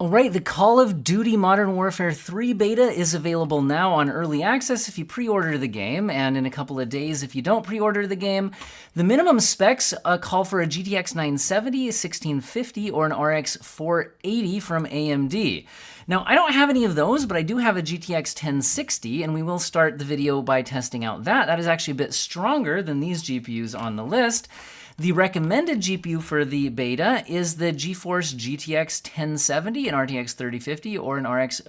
Alright, the Call of Duty Modern Warfare 3 beta is available now on early access if you pre-order the game, and in a couple of days if you don't pre-order the game. The minimum specs call for a GTX 970, 1650, or an RX 480 from AMD. Now, I don't have any of those, but I do have a GTX 1060, and we will start the video by testing out that. That is actually a bit stronger than these GPUs on the list. The recommended GPU for the beta is the GeForce GTX 1070, an RTX 3050, or an RX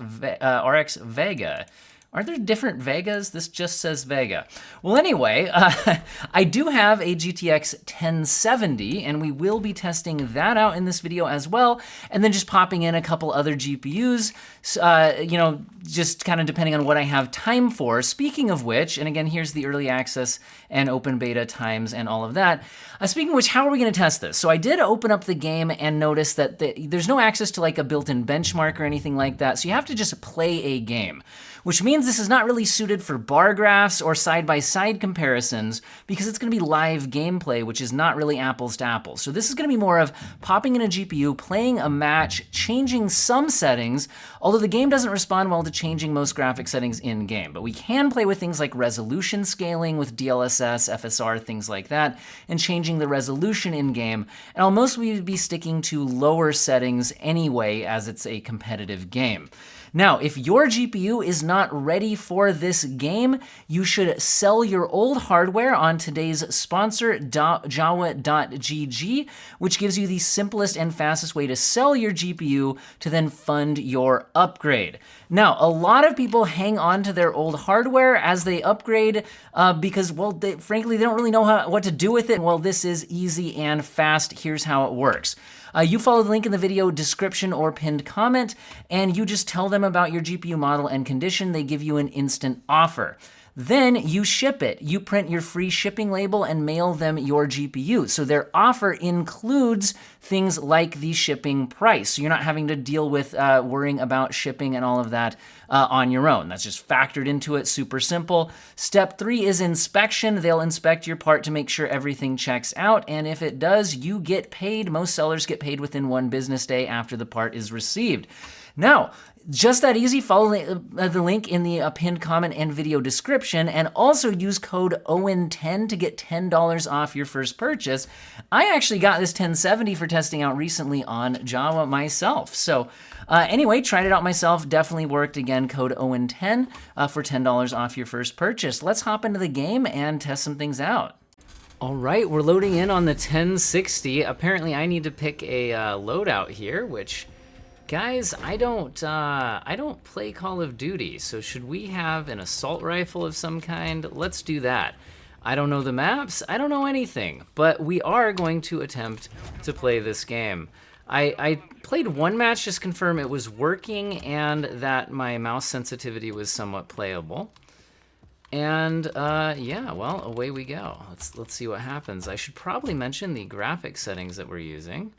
Vega. Are there different Vegas? This just says Vega. Well, anyway, I do have a GTX 1070, and we will be testing that out in this video as well, and then just popping in a couple other GPUs, just kind of depending on what I have time for. Speaking of which, and again, here's the early access and open beta times and all of that. Speaking of which, how are we going to test this? So I did open up the game and notice that there's no access to like a built-in benchmark or anything like that, so you have to just play a game, which means this is not really suited for bar graphs or side-by-side comparisons because it's going to be live gameplay, which is not really apples to apples. So this is going to be more of popping in a GPU, playing a match, changing some settings, although the game doesn't respond well to changing most graphic settings in-game. But we can play with things like resolution scaling with DLSS, FSR, things like that, and changing the resolution in-game. And I'll mostly be sticking to lower settings anyway, as it's a competitive game. Now, if your GPU is not ready for this game, you should sell your old hardware on today's sponsor, Jawa.gg, which gives you the simplest and fastest way to sell your GPU to then fund your upgrade. Now, a lot of people hang on to their old hardware as they upgrade because, well, frankly, they don't really know what to do with it. Well, this is easy and fast. Here's how it works. You follow the link in the video description or pinned comment, and you just tell them about your GPU model and condition. They give you an instant offer. Then you ship it. You print your free shipping label and mail them your GPU. So their offer includes things like the shipping price. So you're not having to deal with worrying about shipping and all of that on your own. That's just factored into it, super simple. Step 3 is inspection. They'll inspect your part to make sure everything checks out. And if it does, you get paid. Most sellers get paid within 1 business day after the part is received. Now, just that easy, follow the link in the pinned comment and video description, and also use code OWEN10 to get $10 off your first purchase. I actually got this 1070 for testing out recently on Jawa myself. So anyway, tried it out myself, definitely worked. Again, code OWEN10 for $10 off your first purchase. Let's hop into the game and test some things out. All right, we're loading in on the 1060. Apparently I need to pick a loadout here, which... Guys, I don't play Call of Duty, so should we have an assault rifle of some kind? Let's do that. I don't know the maps, I don't know anything, but we are going to attempt to play this game. I played one match just to confirm it was working and that my mouse sensitivity was somewhat playable. And yeah, well, away we go. Let's see what happens. I should probably mention the graphics settings that we're using.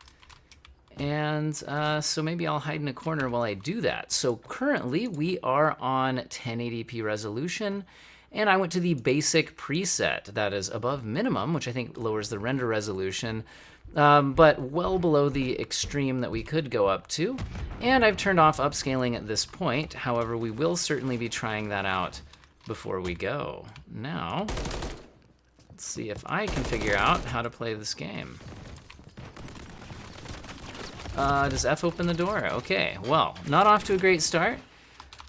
And so maybe I'll hide in a corner while I do that. So currently we are on 1080p resolution, and I went to the basic preset that is above minimum, which I think lowers the render resolution, but well below the extreme that we could go up to. And I've turned off upscaling at this point. However, we will certainly be trying that out before we go. Now, let's see if I can figure out how to play this game. Does F open the door? Okay, well, not off to a great start.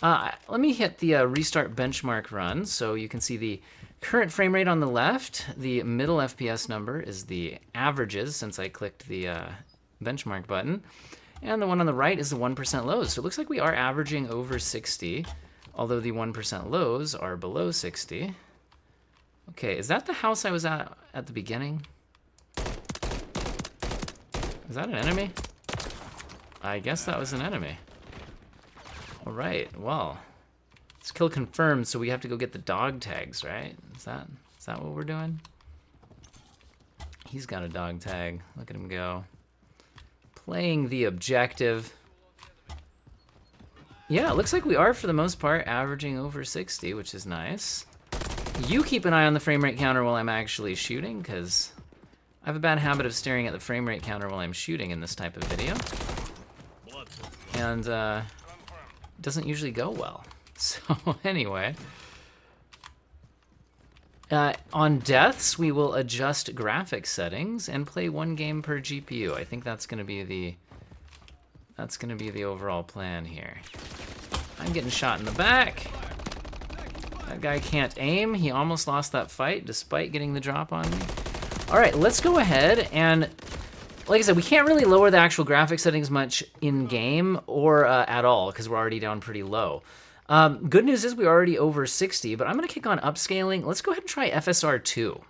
Let me hit the restart benchmark run so you can see the current frame rate on the left. The middle FPS number is the averages since I clicked the benchmark button. And the one on the right is the 1% lows. So it looks like we are averaging over 60, although the 1% lows are below 60. Okay, is that the house I was at the beginning? Is that an enemy? I guess that was an enemy. All right, well, it's kill confirmed, so we have to go get the dog tags, right? Is that what we're doing? He's got a dog tag. Look at him go. Playing the objective. Yeah, it looks like we are, for the most part, averaging over 60, which is nice. You keep an eye on the frame rate counter while I'm actually shooting, because I have a bad habit of staring at the frame rate counter while I'm shooting in this type of video. and doesn't usually go well. So anyway, on deaths, we will adjust graphics settings and play 1 game per GPU. I think that's gonna be the overall plan here. I'm getting shot in the back. That guy can't aim. He almost lost that fight despite getting the drop on me. All right, let's go ahead and, like I said, we can't really lower the actual graphics settings much in game or at all because we're already down pretty low. Good news is we're already over 60, but I'm gonna kick on upscaling. Let's go ahead and try FSR 2.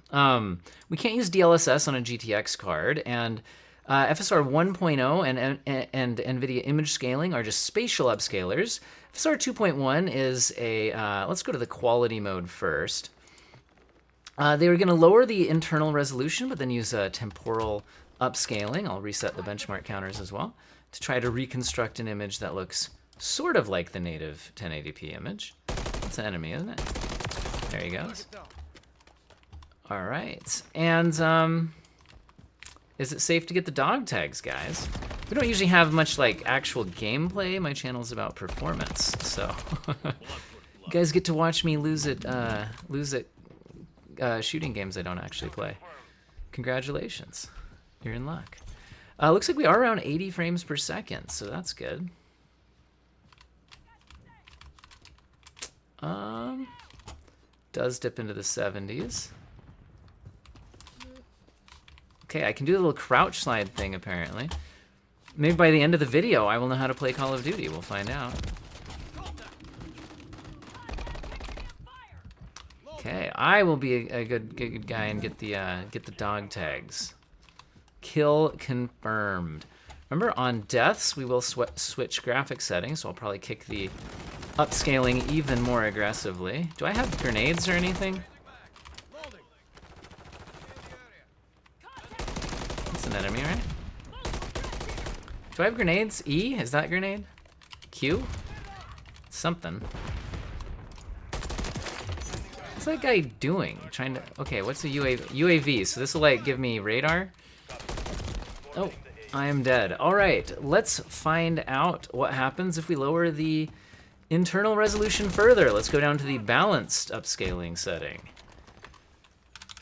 We can't use DLSS on a GTX card, and FSR 1.0 and NVIDIA image scaling are just spatial upscalers. FSR 2.1 is a, let's go to the quality mode first. They were gonna lower the internal resolution, but then use temporal upscaling. I'll reset the benchmark counters as well to try to reconstruct an image that looks sort of like the native 1080p image. That's an enemy, isn't it? There he goes. All right, and is it safe to get the dog tags, guys? We don't usually have much like actual gameplay. My channel's about performance, so you guys get to watch me lose at shooting games I don't actually play. Congratulations, you're in luck. Looks like we are around 80 frames per second, so that's good. Does dip into the 70s. Okay, I can do the little crouch slide thing apparently. Maybe by the end of the video I will know how to play Call of Duty. We'll find out. Okay, I will be a good guy and get the dog tags. Kill confirmed. Remember, on deaths we will switch graphic settings, so I'll probably kick the upscaling even more aggressively. Do I have grenades or anything? That's an enemy, right? Do I have grenades? E? Is that grenade? Q? Something. What's that guy doing? Trying to... Okay, what's a UAV? So this will, like, give me radar? Oh, I am dead. All right, let's find out what happens if we lower the internal resolution further. Let's go down to the balanced upscaling setting.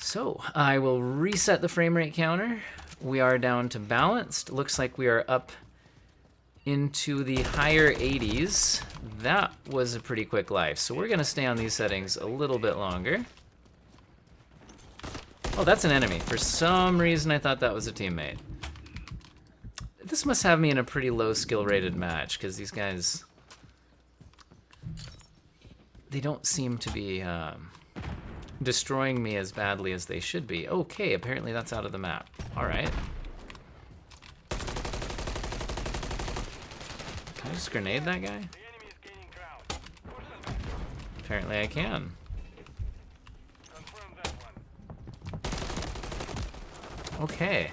So I will reset the frame rate counter. We are down to balanced. Looks like we are up into the higher 80s. That was a pretty quick life. So we're gonna stay on these settings a little bit longer. Oh, that's an enemy. For some reason I thought that was a teammate. This must have me in a pretty low skill rated match because these guys, they don't seem to be destroying me as badly as they should be. Okay, apparently that's out of the map. All right. Can I just grenade that guy? Apparently I can. Okay.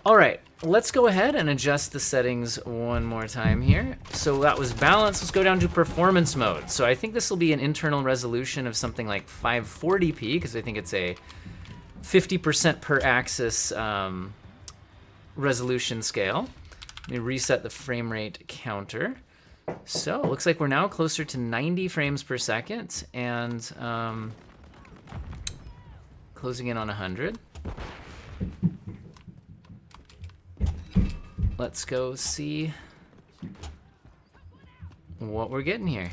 All right, let's go ahead and adjust the settings one more time here. So that was balance. Let's go down to performance mode. So I think this will be an internal resolution of something like 540p because I think it's a 50% per axis resolution scale. Let me reset the frame rate counter. So it looks like we're now closer to 90 frames per second and closing in on 100. Let's go see what we're getting here.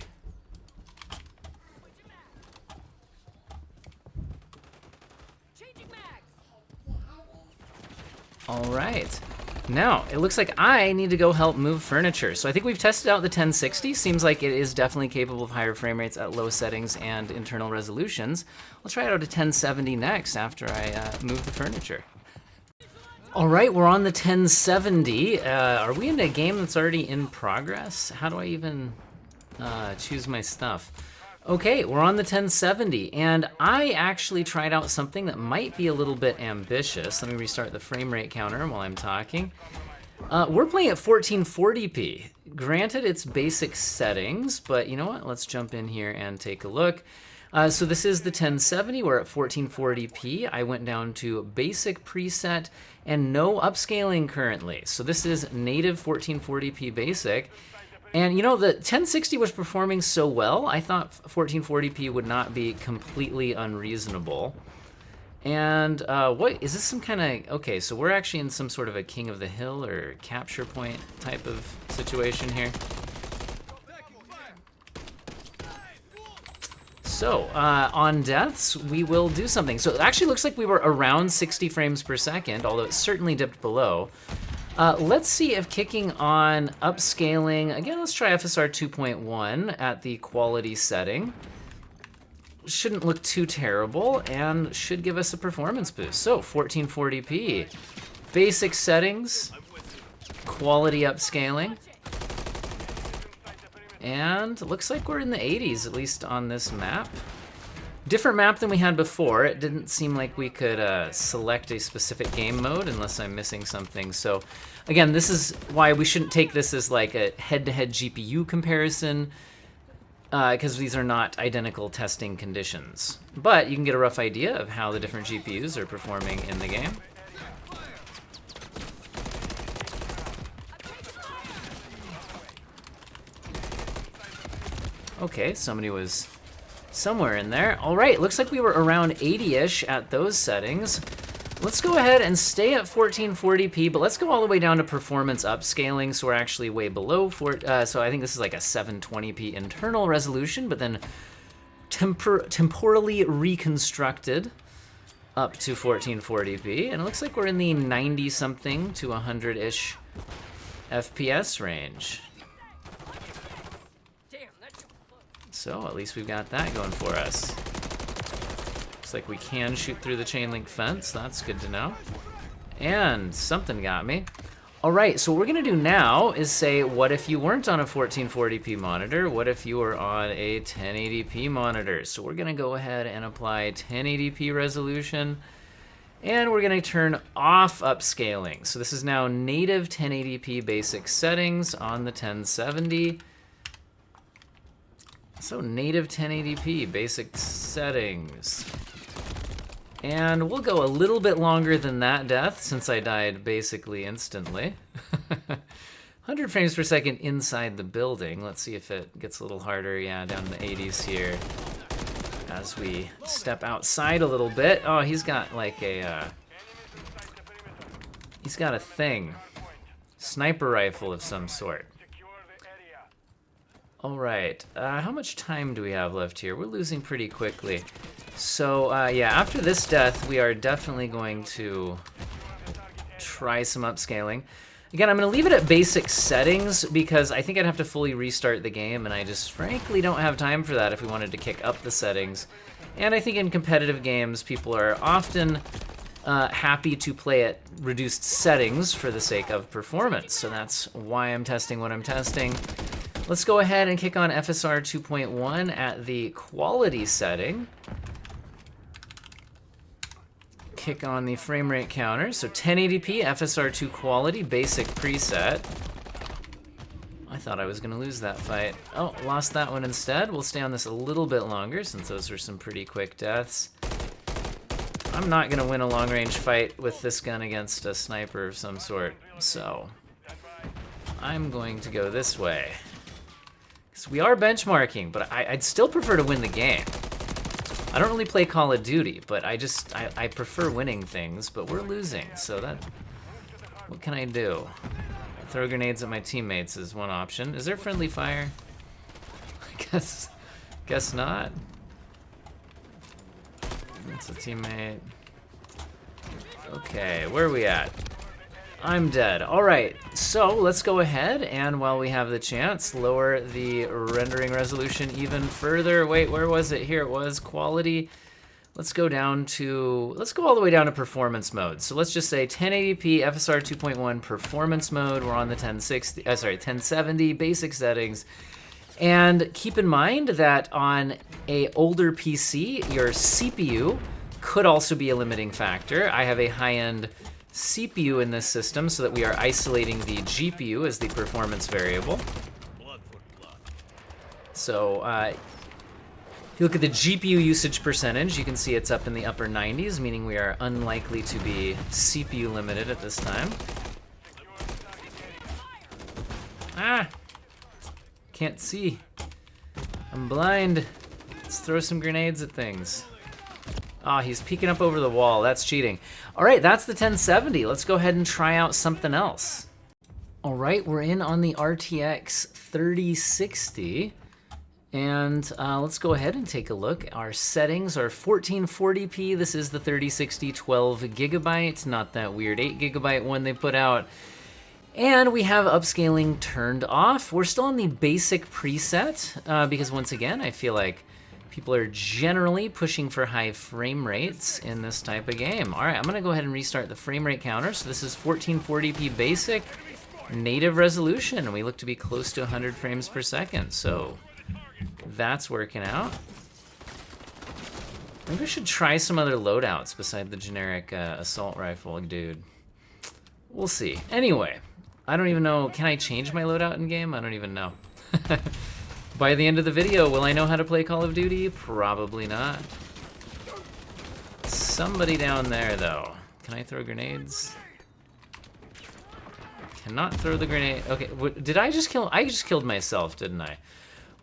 All right. Now, it looks like I need to go help move furniture. So I think we've tested out the 1060. Seems like it is definitely capable of higher frame rates at low settings and internal resolutions. I'll try it out at 1070 next after I move the furniture. All right, we're on the 1070. Are we in a game that's already in progress? How do I even choose my stuff? Okay, we're on the 1070, and I actually tried out something that might be a little bit ambitious. Let me restart the frame rate counter while I'm talking. We're playing at 1440p. Granted, it's basic settings, but you know what? Let's jump in here and take a look. So this is the 1070. We're at 1440p. I went down to basic preset and no upscaling currently. So this is native 1440p basic. And you know, the 1060 was performing so well, I thought 1440p would not be completely unreasonable. And what is this, some kind of, okay, so we're actually in some sort of a king of the hill or capture point type of situation here. So on deaths, we will do something. So it actually looks like we were around 60 frames per second, although it certainly dipped below. Let's see if kicking on upscaling, again, let's try FSR 2.1 at the quality setting. Shouldn't look too terrible and should give us a performance boost. So 1440p, basic settings, quality upscaling, and looks like we're in the 80s, at least on this map. Different map than we had before. It didn't seem like we could select a specific game mode unless I'm missing something. So again, this is why we shouldn't take this as like a head-to-head GPU comparison, because these are not identical testing conditions. But you can get a rough idea of how the different GPUs are performing in the game. Okay, somebody was somewhere in there. All right, looks like we were around 80-ish at those settings. Let's go ahead and stay at 1440p, but let's go all the way down to performance upscaling, so we're actually way below. So I think this is like a 720p internal resolution, but then temporally reconstructed up to 1440p, and it looks like we're in the 90-something to 100-ish FPS range. So at least we've got that going for us. Looks like we can shoot through the chain link fence. That's good to know. And something got me. All right, so what we're gonna do now is say, what if you weren't on a 1440p monitor? What if you were on a 1080p monitor? So we're gonna go ahead and apply 1080p resolution, and we're gonna turn off upscaling. So this is now native 1080p basic settings on the 1070. So native 1080p basic settings. And we'll go a little bit longer than that death since I died basically instantly. 100 frames per second inside the building. Let's see if it gets a little harder. Yeah, down in the 80s here. As we step outside a little bit. Oh, he's got like a, he's got a thing. Sniper rifle of some sort. All right, how much time do we have left here? We're losing pretty quickly. So yeah, after this death, we are definitely going to try some upscaling. Again, I'm gonna leave it at basic settings because I think I'd have to fully restart the game, and I just frankly don't have time for that if we wanted to kick up the settings. And I think in competitive games, people are often happy to play at reduced settings for the sake of performance. So that's why I'm testing what I'm testing. Let's go ahead and kick on FSR 2.1 at the quality setting. Kick on the frame rate counter. So 1080p, FSR 2 quality, basic preset. I thought I was gonna lose that fight. Oh, lost that one instead. We'll stay on this a little bit longer since those were some pretty quick deaths. I'm not gonna win a long range fight with this gun against a sniper of some sort. So I'm going to go this way. So we are benchmarking, but I'd still prefer to win the game. I don't really play Call of Duty, but I prefer winning things, but we're losing, so that, what can I do? Throw grenades at my teammates is one option. Is there friendly fire? I guess not. That's a teammate. Okay, where are we at? I'm dead. All right, so let's go ahead and while we have the chance, lower the rendering resolution even further. Wait, where was it? Here it was, quality. Let's go down to, let's go all the way down to performance mode. So let's just say 1080p FSR 2.1 performance mode. We're on the 1070 basic settings. And keep in mind that on a older PC, your CPU could also be a limiting factor. I have a high-end CPU in this system so that we are isolating the GPU as the performance variable. So if you look at the GPU usage percentage, you can see it's up in the upper 90s, meaning we are unlikely to be CPU limited at this time. Ah! Can't see. I'm blind. Let's throw some grenades at things. Ah, he's peeking up over the wall. That's cheating. All right, that's the 1070. Let's go ahead and try out something else. All right, we're in on the RTX 3060. And let's go ahead and take a look. Our settings are 1440p. This is the 3060 12 gigabyte, not that weird 8 gigabyte one they put out. And we have upscaling turned off. We're still on the basic preset because once again, I feel like people are generally pushing for high frame rates in this type of game. All right, I'm gonna go ahead and restart the frame rate counter. So this is 1440p basic, native resolution. We look to be close to 100 frames per second. So that's working out. I think we should try some other loadouts beside the generic assault rifle, dude. We'll see. Anyway, I don't even know, can I change my loadout in game? I don't even know. By the end of the video, will I know how to play Call of Duty? Probably not. Somebody down there though. Can I throw grenades? Cannot throw the grenade. Okay, did I just kill? I just killed myself, didn't I?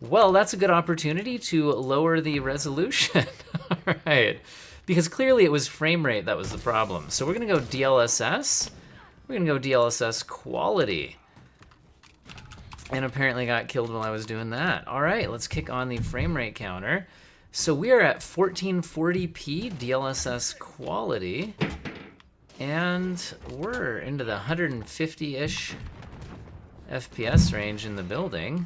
Well, that's a good opportunity to lower the resolution. All right, because clearly it was frame rate that was the problem. So we're gonna go DLSS. We're gonna go DLSS quality. And apparently got killed while I was doing that. All right, let's kick on the frame rate counter. So we are at 1440p DLSS quality. And we're into the 150-ish FPS range in the building.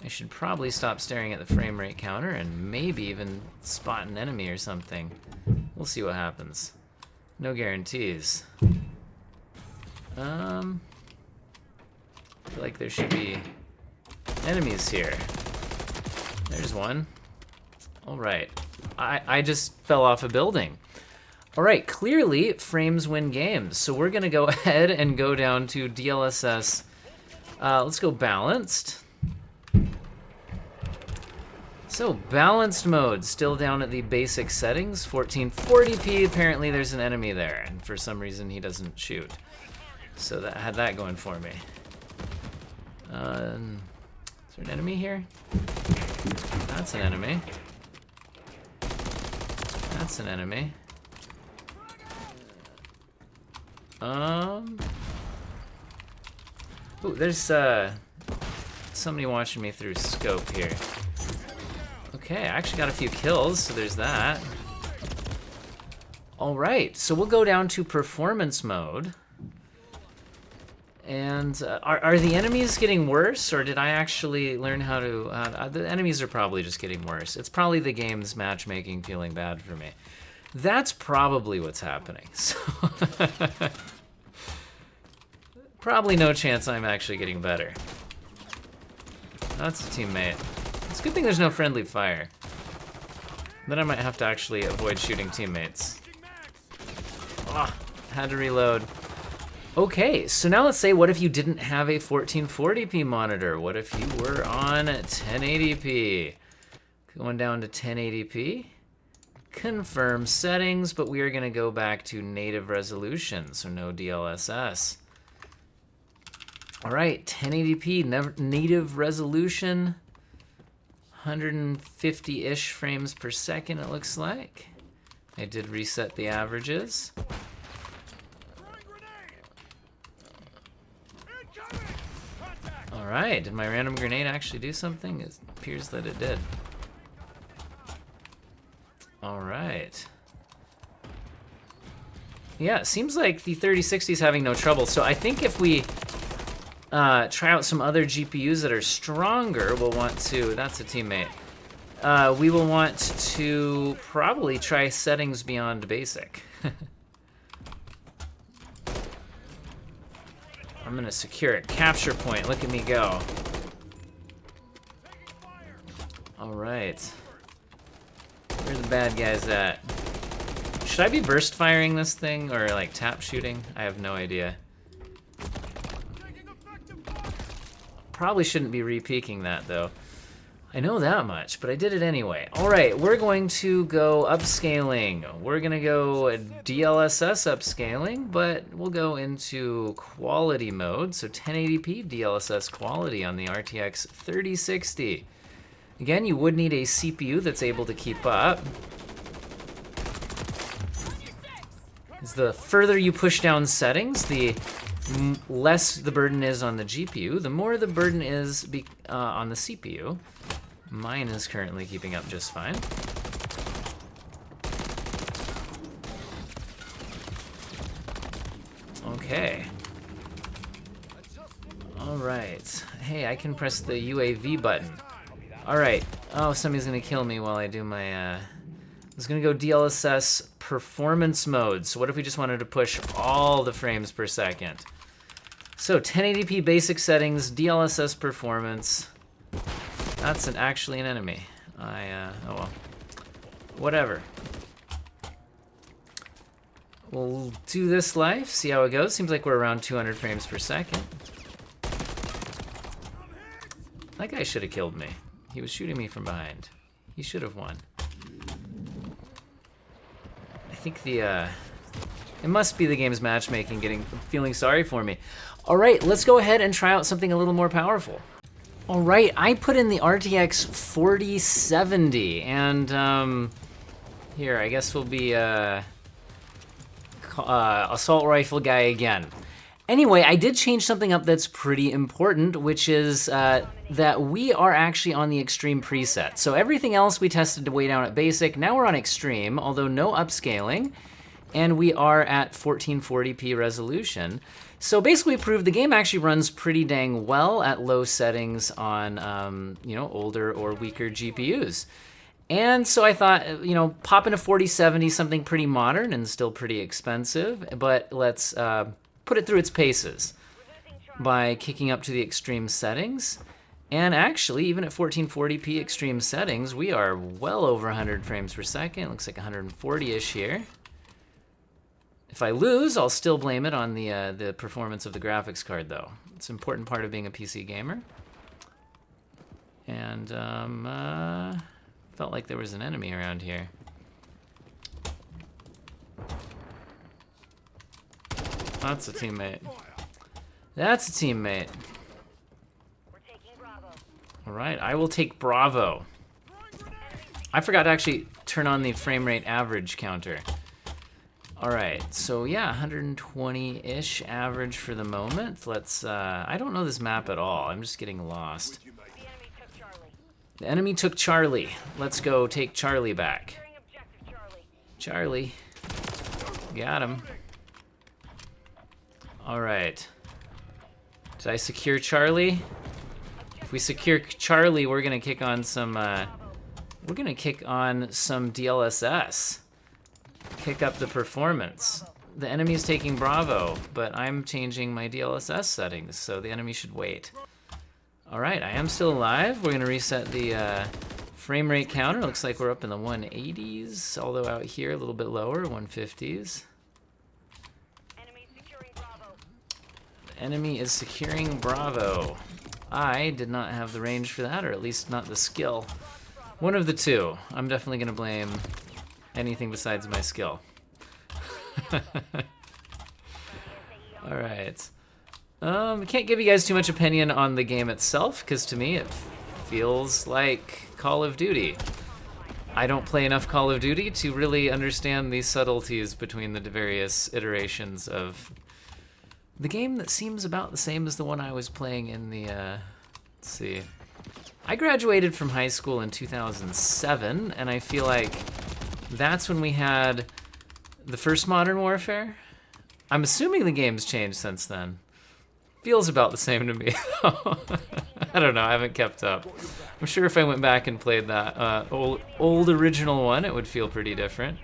I should probably stop staring at the frame rate counter and maybe even spot an enemy or something. We'll see what happens. No guarantees. I feel like there should be enemies here. There's one. All right. I just fell off a building. All right, clearly frames win games. So we're gonna go ahead and go down to DLSS. Let's go balanced. So balanced mode, still down at the basic settings, 1440p. Apparently there's an enemy there, and for some reason he doesn't shoot. So that had that going for me. Is there an enemy here? That's an enemy. That's an enemy. Ooh, there's somebody watching me through scope here. Okay, I actually got a few kills, so there's that. All right, so we'll go down to performance mode. And are the enemies getting worse, or did I actually learn how to... the enemies are probably just getting worse. It's probably the game's matchmaking feeling bad for me. That's probably what's happening. So probably no chance I'm actually getting better. That's a teammate. It's a good thing there's no friendly fire. Then I might have to actually avoid shooting teammates. Ah, had to reload. Okay, so now let's say, what if you didn't have a 1440p monitor? What if you were on 1080p? Going down to 1080p. Confirm settings, but we are gonna go back to native resolution, so no DLSS. All right, 1080p, native resolution, 150-ish frames per second, it looks like. I did reset the averages. All right, did my random grenade actually do something? It appears that it did. All right. Yeah, it seems like the 3060 is having no trouble. So I think if we try out some other GPUs that are stronger, we'll want to, that's a teammate. We will want to probably try settings beyond basic. I'm gonna secure a capture point. Look at me go. All right. Where are the bad guys at? Should I be burst firing this thing or like tap shooting? I have no idea. Probably shouldn't be re-peeking that though. I know that much, but I did it anyway. All right, we're going to go upscaling. We're gonna go DLSS upscaling, but we'll go into quality mode. So 1080p DLSS quality on the RTX 3060. Again, you would need a CPU that's able to keep up. As the further you push down settings, the less the burden is on the GPU, the more the burden is on the CPU. Mine is currently keeping up just fine. Okay. All right. Hey, I can press the UAV button. All right. Oh, somebody's gonna kill me while I do my, I was gonna go DLSS performance mode. So what if we just wanted to push all the frames per second? So 1080p basic settings, DLSS performance. That's actually an enemy. Oh well. Whatever. We'll do this life, see how it goes. Seems like we're around 200 frames per second. That guy should have killed me. He was shooting me from behind. He should have won. I think it must be the game's matchmaking feeling sorry for me. All right, let's go ahead and try out something a little more powerful. All right, I put in the RTX 4070, and here, I guess we'll be assault rifle guy again. Anyway, I did change something up that's pretty important, which is that we are actually on the extreme preset. So everything else we tested way down at basic. Now we're on extreme, although no upscaling, and we are at 1440p resolution. So basically we proved the game actually runs pretty dang well at low settings on older or weaker GPUs. And so I thought, pop in a 4070, something pretty modern and still pretty expensive, but let's put it through its paces by kicking up to the extreme settings. And actually, even at 1440p extreme settings, we are well over 100 frames per second. Looks like 140-ish here. If I lose, I'll still blame it on the performance of the graphics card, though. It's an important part of being a PC gamer. And felt like there was an enemy around here. That's a teammate. That's a teammate. All right, I will take Bravo. I forgot to actually turn on the frame rate average counter. All right, so yeah, 120-ish average for the moment. Let's, I don't know this map at all. I'm just getting lost. The enemy took Charlie. Let's go take Charlie back. Charlie. Got him. All right. Did I secure Charlie? If we secure Charlie, we're gonna kick on some, DLSS. Kick up the performance. The enemy's taking Bravo, but I'm changing my DLSS settings, so the enemy should wait. All right, I am still alive. We're gonna reset the frame rate counter. Looks like we're up in the 180s, although out here a little bit lower, 150s. The enemy is securing Bravo. I did not have the range for that, or at least not the skill. One of the two. I'm definitely gonna blame anything besides my skill. All right. I can't give you guys too much opinion on the game itself, because to me it feels like Call of Duty. I don't play enough Call of Duty to really understand the subtleties between the various iterations of the game that seems about the same as the one I was playing in the, let's see. I graduated from high school in 2007, and I feel like that's when we had the first Modern Warfare. I'm assuming the game's changed since then. Feels about the same to me. I don't know, I haven't kept up. I'm sure if I went back and played that old original one, it would feel pretty different.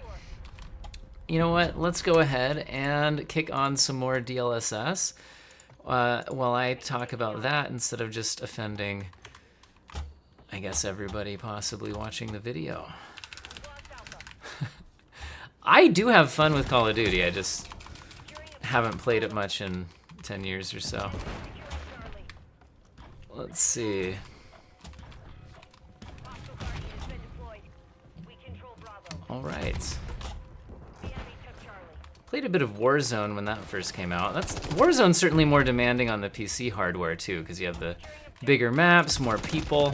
You know what, let's go ahead and kick on some more DLSS while I talk about that instead of just offending, I guess, everybody possibly watching the video. I do have fun with Call of Duty, I just haven't played it much in 10 years or so. Let's see. All right. Played a bit of Warzone when that first came out. Warzone's certainly more demanding on the PC hardware too, because you have the bigger maps, more people.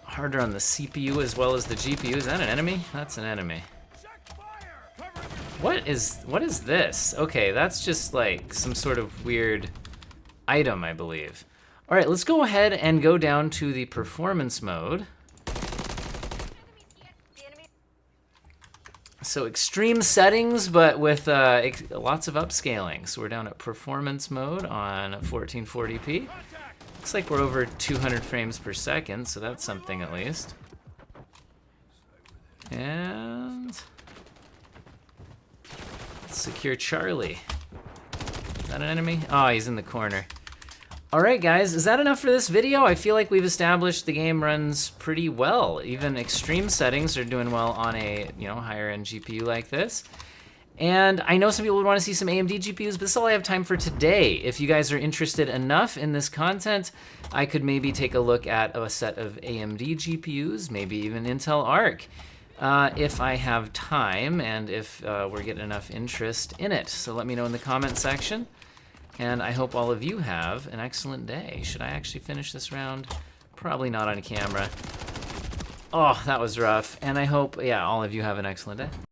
Harder on the CPU as well as the GPU. Is that an enemy? That's an enemy. What is this? Okay, that's just like some sort of weird item, I believe. All right, let's go ahead and go down to the performance mode. So extreme settings, but with lots of upscaling. So we're down at performance mode on 1440p. Looks like we're over 200 frames per second, so that's something at least. And let's secure Charlie. Is that an enemy? Oh, he's in the corner. All right, guys, is that enough for this video? I feel like we've established the game runs pretty well. Even extreme settings are doing well on a higher end GPU like this. And I know some people would want to see some AMD GPUs, but this is all I have time for today. If you guys are interested enough in this content, I could maybe take a look at a set of AMD GPUs, maybe even Intel Arc, if I have time and if we're getting enough interest in it. So let me know in the comment section. And I hope all of you have an excellent day. Should I actually finish this round? Probably not on camera. Oh, that was rough. And I hope, all of you have an excellent day.